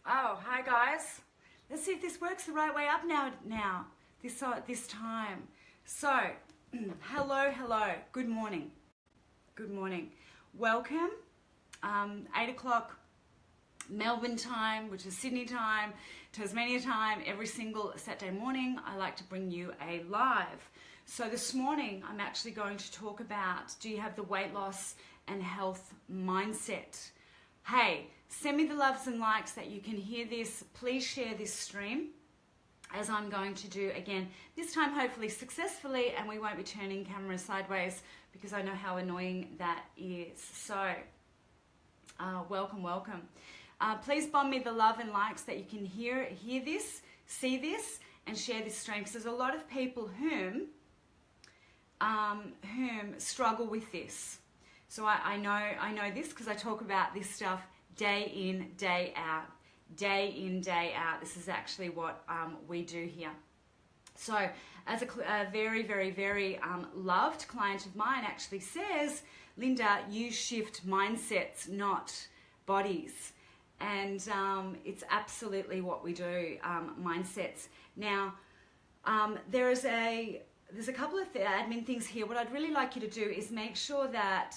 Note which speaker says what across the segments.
Speaker 1: Oh, hi guys. Let's see if this works the right way up now. This time. So, hello. Good morning. Welcome. 8 o'clock Melbourne time, which is Sydney time, Tasmania time. Every single Saturday morning, I like to bring you a live. So this morning, I'm actually going to talk about, do you have the weight loss and health mindset? Hey, send me the loves and likes that you can hear this. Please share this stream, as I'm going to do again, this time hopefully successfully, and we won't be turning cameras sideways because I know how annoying that is. So, welcome. Please bomb me the love and likes that you can hear this, see this, and share this stream, because there's a lot of people whom struggle with this. So I know this because I talk about this stuff day in, day out. This is actually what we do here. So as a very, very loved client of mine actually says, Linda, you shift mindsets, not bodies. And it's absolutely what we do, mindsets. Now, there's a couple of admin things here. What I'd really like you to do is make sure that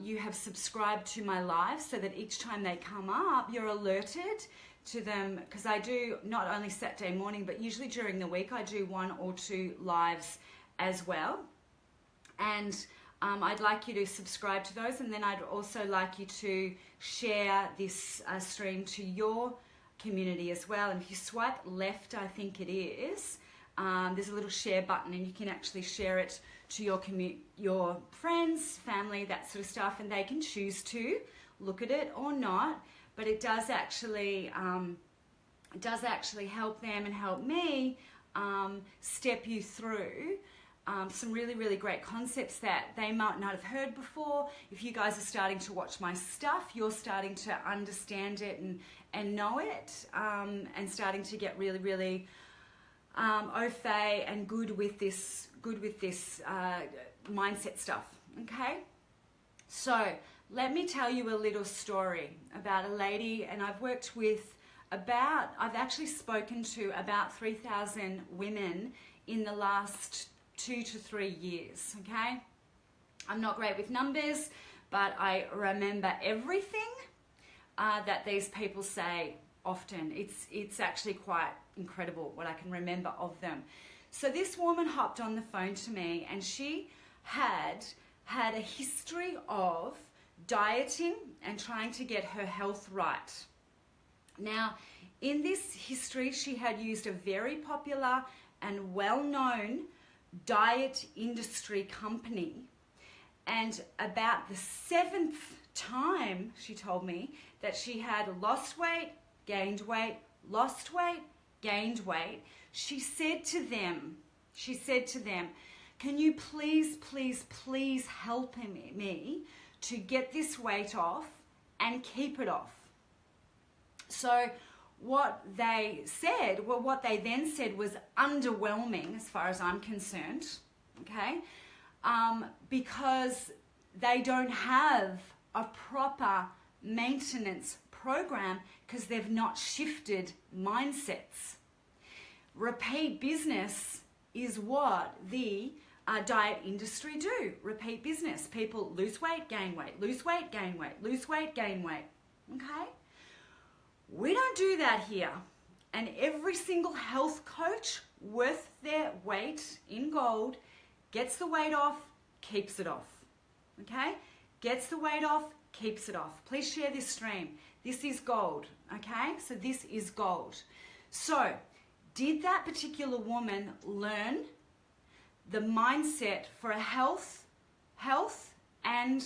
Speaker 1: you have subscribed to my lives so that each time they come up, you're alerted to them, because I do not only Saturday morning, but usually during the week I do 1 or 2 lives as well. And I'd like you to subscribe to those, and then I'd also like you to share this stream to your community as well. And if you swipe left, I think it is, there's a little share button, and you can actually share it to your friends, family, that sort of stuff, and they can choose to look at it or not. But it does actually help them and help me step you through some really great concepts that they might not have heard before. If you guys are starting to watch my stuff, you're starting to understand it and know it, and starting to get really au fait and good with this mindset stuff. Okay, so let me tell you a little story about a lady, and I've actually spoken to about 3,000 women in the last 2 to 3 years. Okay, I'm not great with numbers, but I remember everything that these people say often. It's actually quite incredible what I can remember of them. So this woman hopped on the phone to me, and she had a history of dieting and trying to get her health right. Now, in this history, she had used a very popular and well-known diet industry company, and about the 7th time, she told me, that she had lost weight, gained weight, lost weight, gained weight, she said to them, can you please help me to get this weight off and keep it off? So what they then said was underwhelming as far as I'm concerned, okay? Because they don't have a proper maintenance program, because they've not shifted mindsets. Repeat business is what the diet industry do. Repeat business. People lose weight, gain weight, lose weight, gain weight, lose weight, gain weight. Okay? We don't do that here. And every single health coach worth their weight in gold gets the weight off, keeps it off. Okay? Gets the weight off, keeps it off. Please share this stream. This is gold. Okay? So this is gold. So, did that particular woman learn the mindset for a health and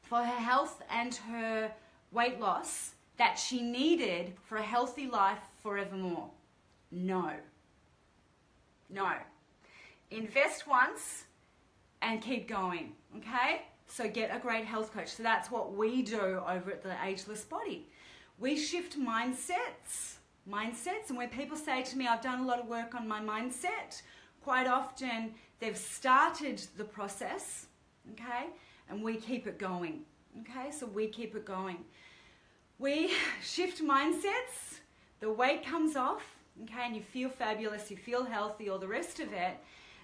Speaker 1: for her health and her weight loss that she needed for a healthy life forevermore? No. Invest once and keep going. Okay? So get a great health coach. So that's what we do over at the Ageless Body. We shift mindsets, and when people say to me, I've done a lot of work on my mindset, quite often they've started the process, okay, and we keep it going, okay, so we keep it going. We shift mindsets, the weight comes off, okay, and you feel fabulous, you feel healthy, all the rest of it.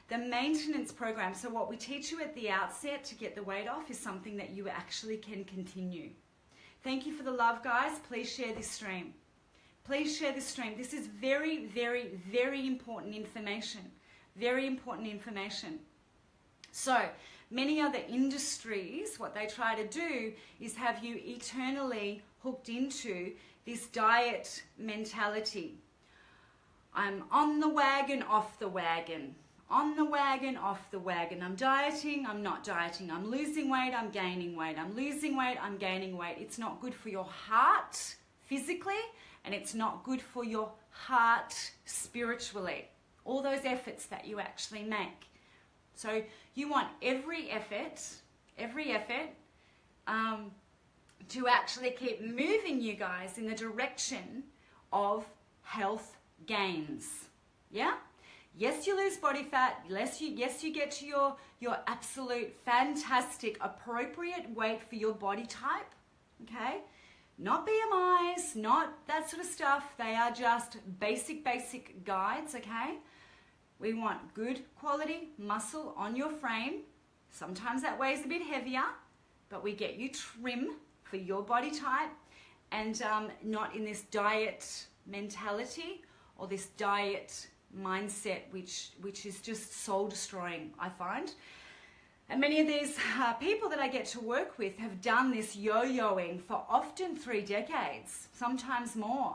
Speaker 1: The maintenance program, so what we teach you at the outset to get the weight off is something that you actually can continue. Thank you for the love, guys. Please share this stream. Please share this stream. This is very, very, very important information. Very important information. So, many other industries, what they try to do is have you eternally hooked into this diet mentality. I'm on the wagon, off the wagon. On the wagon, off the wagon. I'm dieting, I'm not dieting. I'm losing weight, I'm gaining weight. I'm losing weight, I'm gaining weight. It's not good for your heart physically, and it's not good for your heart spiritually. All those efforts that you actually make. So you want every effort to actually keep moving you guys in the direction of health gains. Yeah? Yes, you lose body fat. Yes, you get to your absolute fantastic appropriate weight for your body type. Okay? Not BMIs, not that sort of stuff. They are just basic guides, okay? We want good quality muscle on your frame. Sometimes that weighs a bit heavier, but we get you trim for your body type and not in this diet mentality or this diet mindset which is just soul destroying, I find. And many of these people that I get to work with have done this yo-yoing for often 3 decades, sometimes more.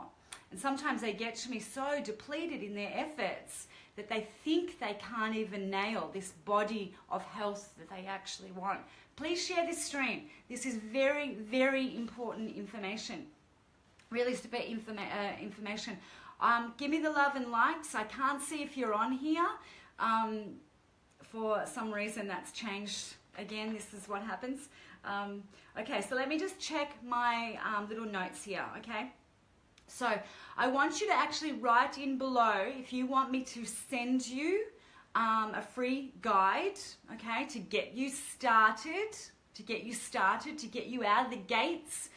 Speaker 1: And sometimes they get to me so depleted in their efforts that they think they can't even nail this body of health that they actually want. Please share this stream. This is very, very important information. Really super information. Give me the love and likes. I can't see if you're on here. For some reason that's changed again. This is what happens. Okay, so let me just check my little notes here, okay? So I want you to actually write in below if you want me to send you a free guide, okay, to get you started, to get you out of the gates.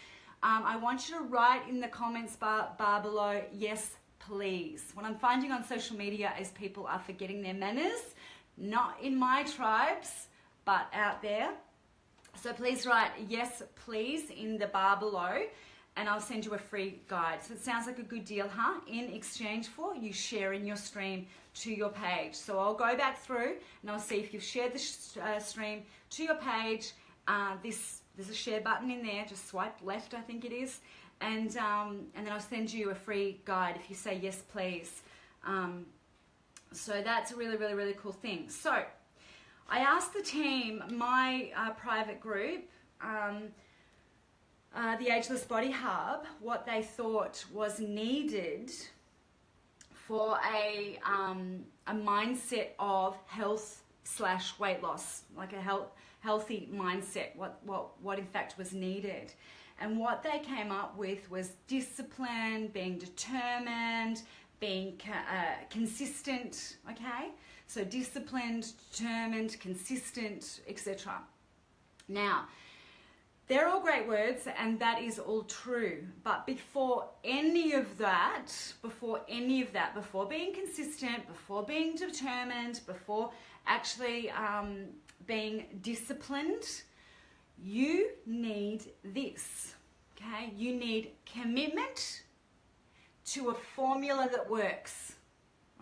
Speaker 1: I want you to write in the comments bar below, yes, please. What I'm finding on social media is people are forgetting their manners, not in my tribes, but out there. So please write yes, please in the bar below, and I'll send you a free guide. So it sounds like a good deal, huh? In exchange for you sharing your stream to your page. So I'll go back through and I'll see if you've shared the stream to your page. There's a share button in there. Just swipe left, I think it is. And then I'll send you a free guide if you say yes, please. So that's a really, really, really cool thing. So I asked the team, my private group, the Ageless Body Hub, what they thought was needed for a mindset of health/weight loss, like a healthy mindset, what in fact was needed. And what they came up with was discipline, being determined, being consistent, okay? So disciplined, determined, consistent, etc. Now, they're all great words and that is all true. But before any of that, before being consistent, before being determined, before actually being disciplined, you need this, okay? You need commitment to a formula that works,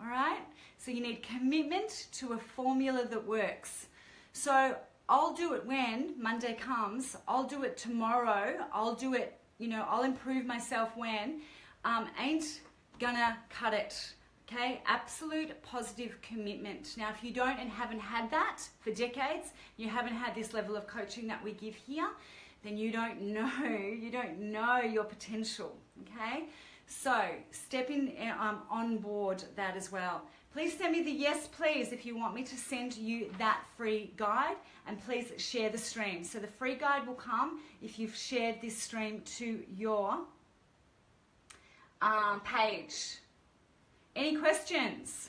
Speaker 1: all right? So you need commitment to a formula that works. So I'll do it when Monday comes, I'll do it tomorrow, I'll do it, I'll improve myself when, ain't gonna cut it, okay? Absolute positive commitment. Now, if you don't and haven't had that for decades, you haven't had this level of coaching that we give here, then you don't know your potential, okay? So step in on board that as well. Please send me the yes, please, if you want me to send you that free guide, and please share the stream. So the free guide will come if you've shared this stream to your page. Any questions?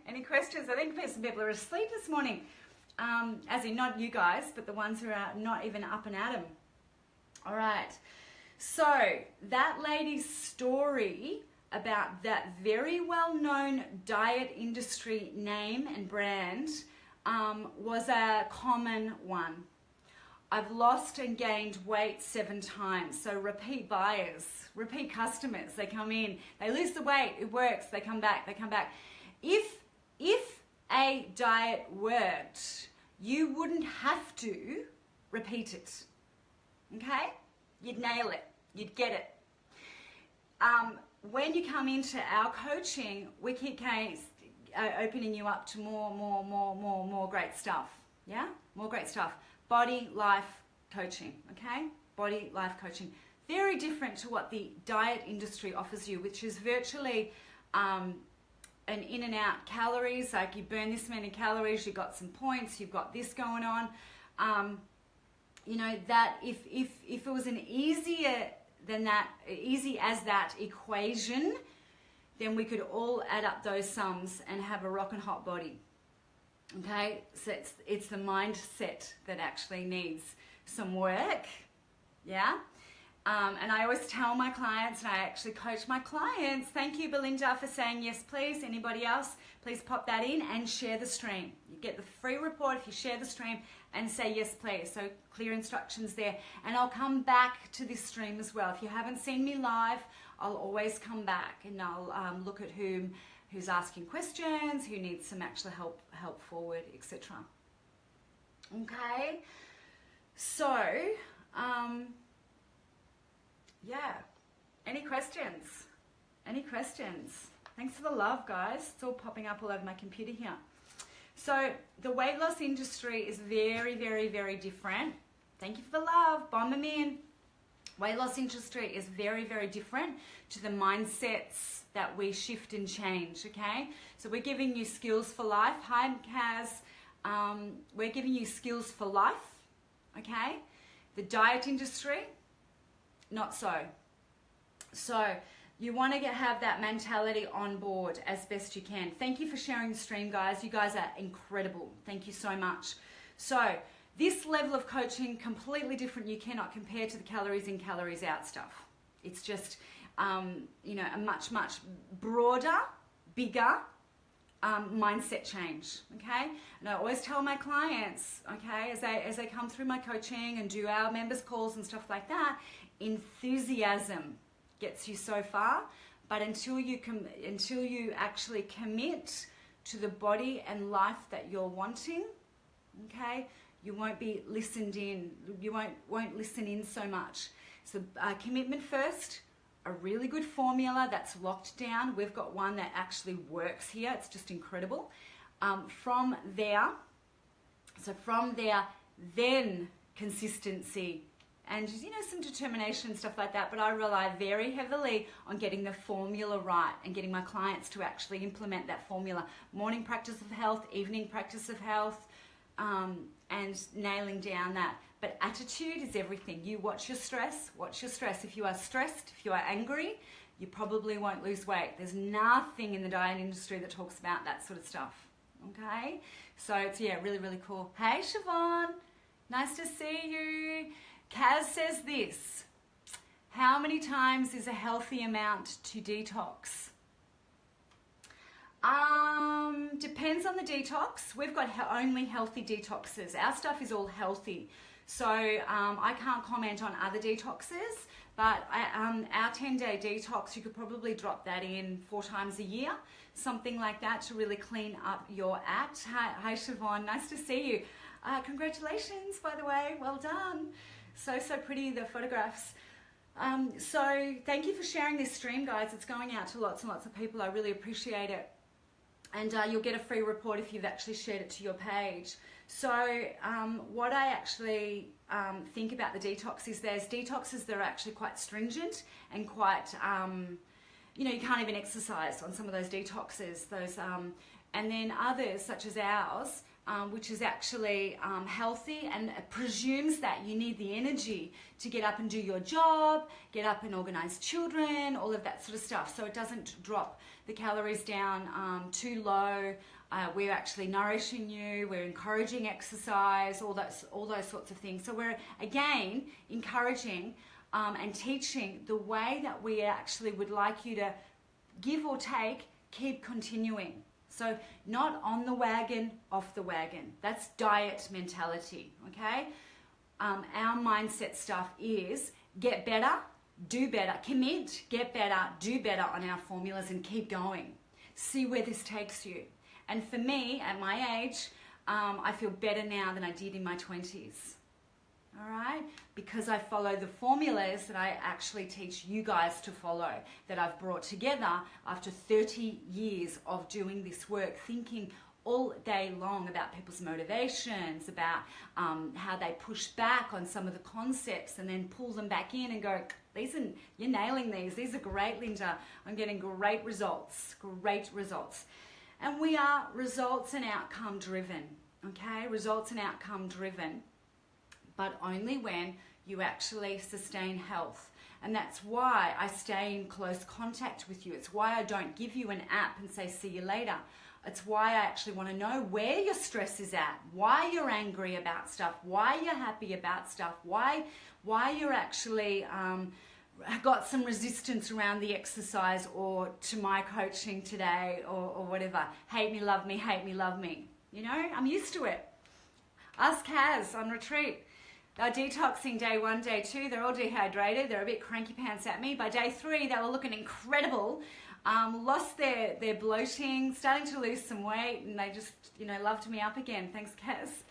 Speaker 1: Any questions? I think some people are asleep this morning. as in not you guys, but the ones who are not even up and at 'em. All right. So that lady's story about that very well-known diet industry name and brand was a common one. I've lost and gained weight 7 times. So repeat buyers, repeat customers, they come in, they lose the weight, it works, they come back, they come back. If a diet worked, you wouldn't have to repeat it, okay? You'd nail it, you'd get it. When you come into our coaching, we keep opening you up to more great stuff, yeah? More great stuff. Body, life coaching, okay? Body, life coaching. Very different to what the diet industry offers you, which is virtually an in and out calories, like you burn this many calories, you've got some points, you've got this going on. You know, that if it was an easy as that equation, then we could all add up those sums and have a rockin' hot body. Okay, so it's the mindset that actually needs some work, yeah? And I always tell my clients, and I actually coach my clients, thank you Belinda for saying yes please. Anybody else, please pop that in and share the stream. You get the free report if you share the stream and say yes please. So clear instructions there. And I'll come back to this stream as well. If you haven't seen me live, I'll always come back and I'll look at who's asking questions, who needs some actual help forward, etc. Okay, so yeah, any questions? Any questions? Thanks for the love, guys. It's all popping up all over my computer here. So the weight loss industry is very, very, very different. Thank you for the love. Bomb them in. Weight loss industry is very, very different to the mindsets that we shift and change, okay? So we're giving you skills for life. Hi, Kaz. We're giving you skills for life, okay? The diet industry, not so. So you want to have that mentality on board as best you can. Thank you for sharing the stream, guys. You guys are incredible. Thank you so much. So this level of coaching, completely different. You cannot compare to the calories in, calories out stuff. It's just, you know, a much, much broader, bigger mindset change, okay? And I always tell my clients, okay, as they come through my coaching and do our members calls and stuff like that, enthusiasm gets you so far, but until you actually commit to the body and life that you're wanting, okay, you won't be listened in. You won't listen in so much. So commitment first, a really good formula that's locked down. We've got one that actually works here. It's just incredible. From there, then consistency and, you know, some determination and stuff like that. But I rely very heavily on getting the formula right and getting my clients to actually implement that formula. Morning practice of health, evening practice of health, and nailing down that. But attitude is everything. You watch your stress. If you are stressed, if you are angry, you probably won't lose weight. There's nothing in the diet industry that talks about that sort of stuff. Okay? So it's, yeah, really, really cool. Hey, Siobhan. Nice to see you. Kaz says this. How many times is a healthy amount to detox? Depends on the detox. We've got only healthy detoxes. Our stuff is all healthy. So I can't comment on other detoxes, but our 10-day detox, you could probably drop that in 4 times a year, something like that, to really clean up your act. Hi Siobhan, nice to see you. Congratulations, by the way, well done. So pretty, the photographs. So thank you for sharing this stream, guys. It's going out to lots and lots of people. I really appreciate it. And you'll get a free report if you've actually shared it to your page. So what I actually think about the detox is there's detoxes that are actually quite stringent and quite, you know, you can't even exercise on some of those detoxes. And then others, such as ours, which is actually healthy and presumes that you need the energy to get up and do your job, get up and organize children, all of that sort of stuff. So it doesn't drop the calories down too low. We're actually nourishing you. We're encouraging exercise, all those sorts of things. So we're, again, encouraging and teaching the way that we actually would like you to give or take, keep continuing. So not on the wagon, off the wagon. That's diet mentality, okay? Our mindset stuff is get better, do better, commit, get better, do better on our formulas and keep going. See where this takes you. And for me, at my age, I feel better now than I did in my 20s. All right? Because I follow the formulas that I actually teach you guys to follow, that I've brought together after 30 years of doing this work, thinking all day long about people's motivations, about how they push back on some of the concepts and then pull them back in and go, you're nailing these. These are great, Linda. I'm getting great results, great results. And we are results and outcome driven, okay? Results and outcome driven, but only when you actually sustain health. And that's why I stay in close contact with you. It's why I don't give you an app and say, see you later. It's why I actually want to know where your stress is at, why you're angry about stuff, why you're happy about stuff, why you're actually got some resistance around the exercise or to my coaching today or whatever. Hate me, love me, hate me, love me. You know, I'm used to it. Ask Kaz on retreat. They're detoxing day 1, day 2. They're all dehydrated. They're a bit cranky pants at me. By day 3, they were looking incredible. Lost their bloating, starting to lose some weight, and they just, loved me up again. Thanks, Kaz.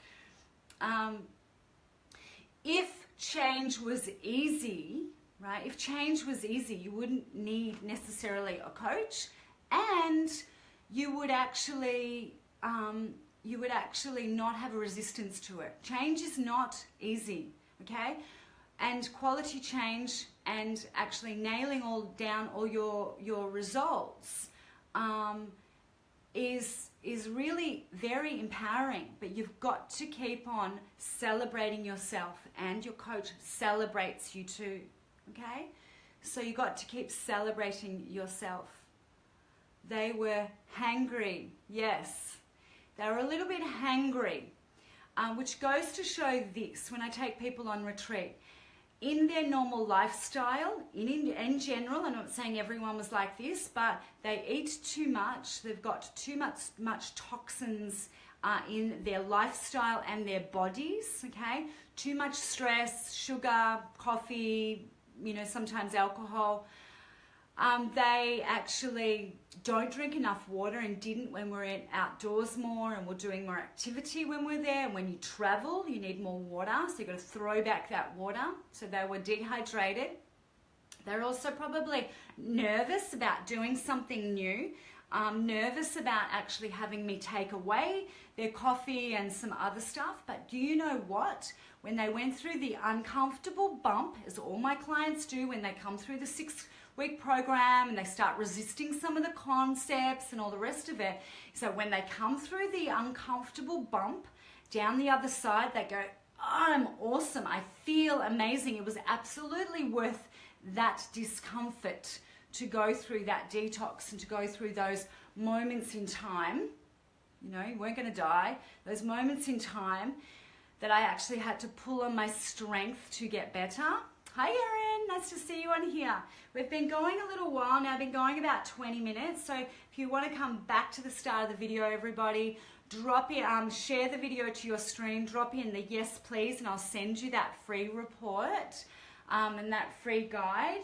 Speaker 1: If change was easy, right? If change was easy, you wouldn't need necessarily a coach, and you would actually not have a resistance to it. Change is not easy, okay? And quality change and actually nailing down all your results is really very empowering. But you've got to keep on celebrating yourself, and your coach celebrates you too, okay? So you got to keep celebrating yourself. They were hangry, yes. They were a little bit hangry, which goes to show this when I take people on retreat. In their normal lifestyle, in general, I'm not saying everyone was like this, but they eat too much. They've got too much toxins in their lifestyle and their bodies, okay? Too much stress, sugar, coffee, sometimes alcohol. They actually don't drink enough water and didn't when we're outdoors more and we're doing more activity when we're there. And when you travel, you need more water, so you've got to throw back that water. So they were dehydrated. They're also probably nervous about doing something new, nervous about actually having me take away their coffee and some other stuff. But do you know what? When they went through the uncomfortable bump, as all my clients do when they come through the 6-week program and they start resisting some of the concepts and all the rest of it. So when they come through the uncomfortable bump, down the other side, they go, oh, I'm awesome. I feel amazing. It was absolutely worth that discomfort to go through that detox and to go through those moments in time. You weren't going to die. Those moments in time that I actually had to pull on my strength to get better. Hi Erin, nice to see you on here. We've been going a little while now, I've been going about 20 minutes. So if you want to come back to the start of the video, everybody, drop in, share the video to your stream, drop in the yes please, and I'll send you that free report and that free guide.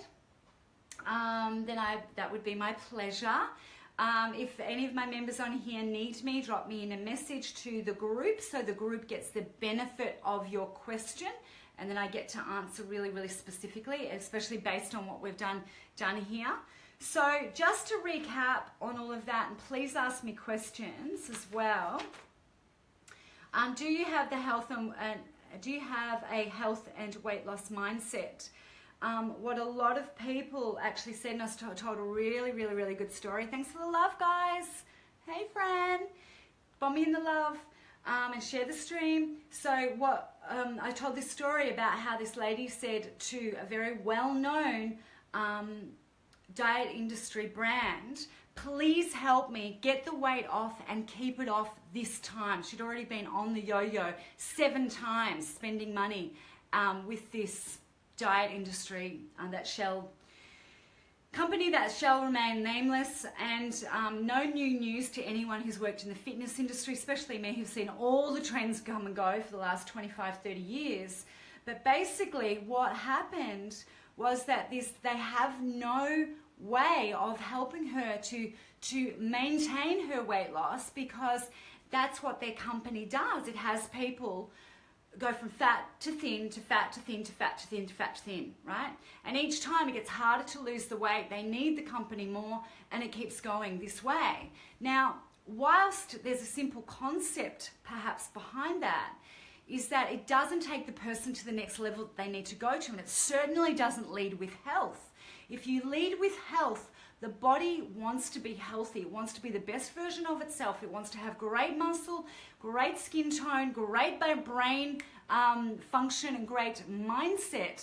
Speaker 1: That would be my pleasure. If any of my members on here need me, drop me in a message to the group so the group gets the benefit of your question. And then I get to answer really, really specifically, especially based on what we've done here. So just to recap on all of that, and please ask me questions as well. Do you have a health and weight loss mindset? What a lot of people actually said, and I told a really, really, really good story. Thanks for the love, guys. Hey, friend. Bomb me in the love. And share the stream. So I told this story about how this lady said to a very well-known diet industry brand please help me get the weight off and keep it off this time. She'd already been on the yo-yo 7 times, spending money with this diet industry that Shell company that shall remain nameless, and no new news to anyone who's worked in the fitness industry, especially me who've seen all the trends come and go for the last 25, 30 years. But basically what happened was that they have no way of helping her to maintain her weight loss, because that's what their company does. It has people go from fat to thin to fat to thin to fat to thin to fat to thin, right? And each time it gets harder to lose the weight. They need the company more, and it keeps going this way. Now, whilst there's a simple concept perhaps behind that, is that it doesn't take the person to the next level that they need to go to, and it certainly doesn't lead with health. If you lead with health, the body wants to be healthy. It wants to be the best version of itself. It wants to have great muscle, great skin tone, great brain function, and great mindset,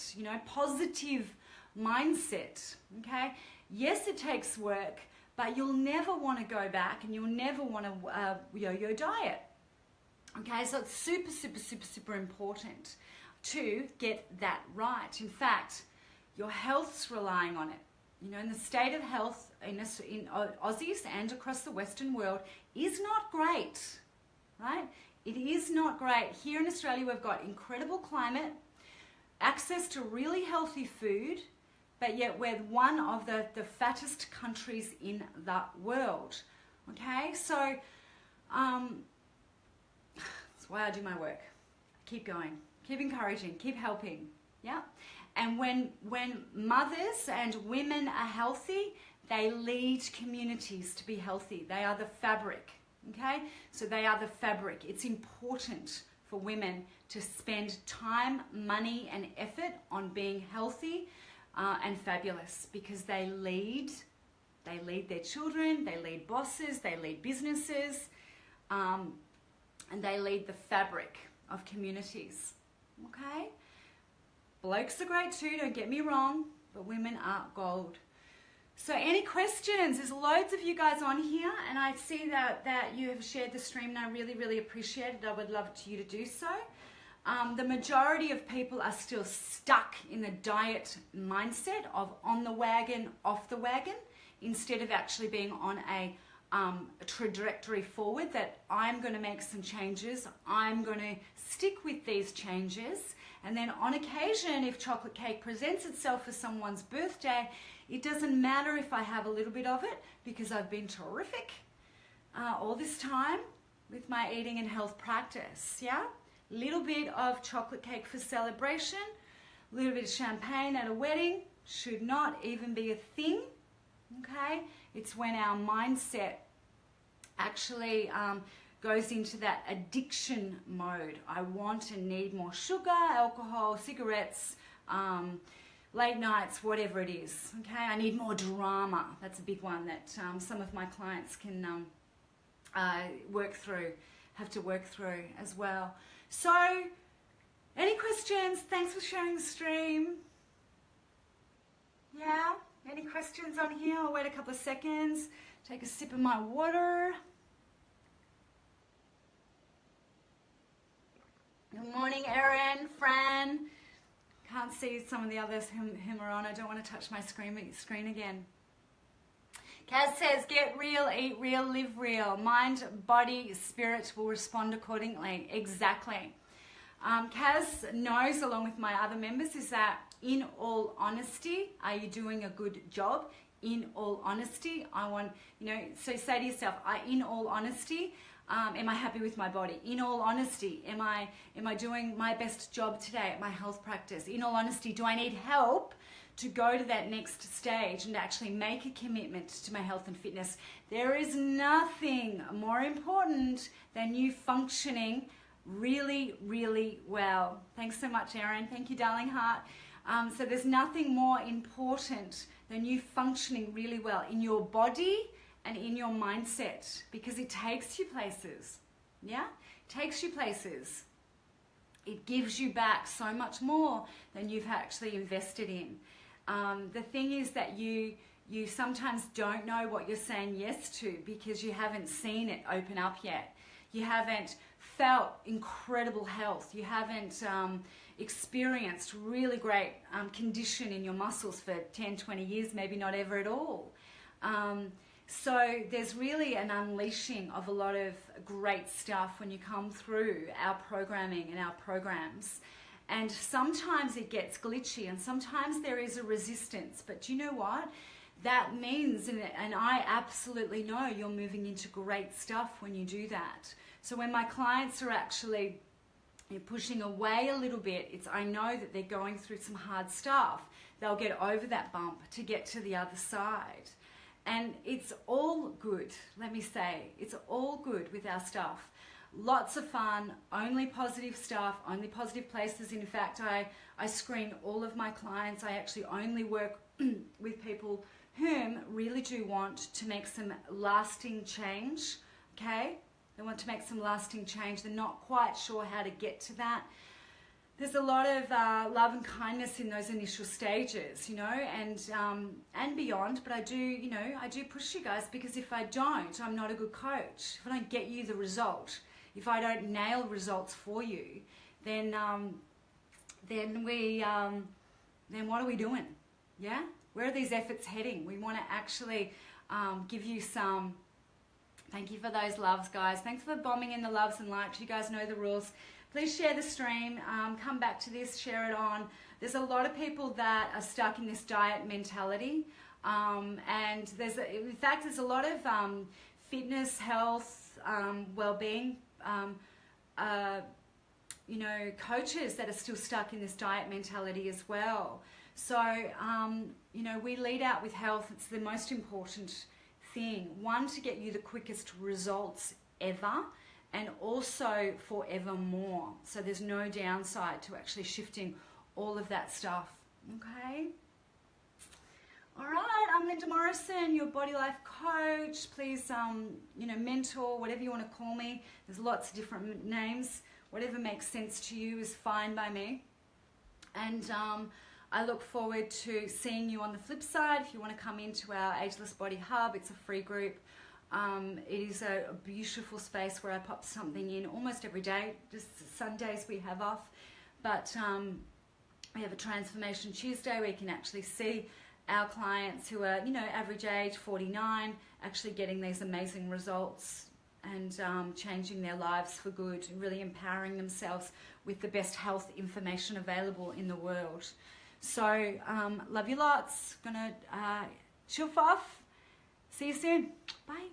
Speaker 1: positive mindset, okay? Yes, it takes work, but you'll never want to go back, and you'll never want to yo-yo diet, okay? So it's super, super, super, super important to get that right. In fact, your health's relying on it. And the state of health in Aussies and across the Western world is not great, right? It is not great. Here in Australia, we've got incredible climate, access to really healthy food, but yet we're one of the fattest countries in the world, okay? So that's why I do my work. Keep going, keep encouraging, keep helping, yeah? And when mothers and women are healthy, they lead communities to be healthy. They are the fabric, okay? So they are the fabric. It's important for women to spend time, money, and effort on being healthy and fabulous, because they lead their children, they lead bosses, they lead businesses, and they lead the fabric of communities, okay? Blokes are great too, don't get me wrong, but women are gold. So any questions? There's loads of you guys on here, and I see that you have shared the stream, and I really, really appreciate it. I would love you to do so. The majority of people are still stuck in the diet mindset of on the wagon, off the wagon, instead of actually being on a trajectory forward that I'm going to make some changes. I'm going to stick with these changes. And then on occasion, if chocolate cake presents itself for someone's birthday, it doesn't matter if I have a little bit of it, because I've been terrific all this time with my eating and health practice, yeah? Little bit of chocolate cake for celebration, a little bit of champagne at a wedding should not even be a thing, okay? It's when our mindset actually goes into that addiction mode. I want and need more sugar, alcohol, cigarettes, late nights, whatever it is, okay? I need more drama. That's a big one that some of my clients can have to work through as well. So, any questions? Thanks for sharing the stream. Yeah? Any questions on here? I'll wait a couple of seconds. Take a sip of my water. Good morning, Erin, Fran. Can't see some of the others whom are on. I don't want to touch my screen again. Kaz says, get real, eat real, live real. Mind, body, spirit will respond accordingly. Exactly. Kaz knows, along with my other members, is that in all honesty, are you doing a good job? In all honesty, I want, so say to yourself, in all honesty, am I happy with my body? In all honesty, am I doing my best job today at my health practice? In all honesty, do I need help to go to that next stage and actually make a commitment to my health and fitness? There is nothing more important than you functioning really, really well. Thanks so much, Erin. Thank you, darling heart. So there's nothing more important than you functioning really well in your body and in your mindset, because it takes you places. Yeah? It takes you places. It gives you back so much more than you've actually invested in. The thing is that you you sometimes don't know what you're saying yes to because you haven't seen it open up yet. You haven't felt incredible health. You haven't experienced really great condition in your muscles for 10, 20 years, maybe not ever at all. So there's really an unleashing of a lot of great stuff when you come through our programming and our programs. And sometimes it gets glitchy and sometimes there is a resistance. But you know what? That means, and I absolutely know you're moving into great stuff when you do that. So when my clients are actually pushing away a little bit, I know that they're going through some hard stuff. They'll get over that bump to get to the other side. And it's all good, let me say. It's all good with our stuff. Lots of fun, only positive stuff, only positive places. In fact, I screen all of my clients. I actually only work with people whom really do want to make some lasting change, okay? They want to make some lasting change. They're not quite sure how to get to that. There's a lot of love and kindness in those initial stages, you know, and beyond. But I do push you guys, because if I don't, I'm not a good coach. If I don't get you the result, if I don't nail results for you, then what are we doing? Yeah, where are these efforts heading? We want to actually give you some. Thank you for those loves, guys. Thanks for bombing in the loves and likes. You guys know the rules. Please share the stream, come back to this, share it on. There's a lot of people that are stuck in this diet mentality. And in fact, there's a lot of fitness, health, well-being, coaches that are still stuck in this diet mentality as well. So, we lead out with health. It's the most important thing. One, to get you the quickest results ever, and also forevermore. So there's no downside to actually shifting all of that stuff. Okay? All right, I'm Linda Morrison, your body life coach. Please, mentor, whatever you want to call me. There's lots of different names. Whatever makes sense to you is fine by me. And I look forward to seeing you on the flip side. If you want to come into our Ageless Body Hub, it's a free group. It is a beautiful space where I pop something in almost every day. Just Sundays we have off, but we have a Transformation Tuesday where you can actually see our clients who are, average age 49, actually getting these amazing results and changing their lives for good, and really empowering themselves with the best health information available in the world. So love you lots. Gonna chuff off. See you soon. Bye.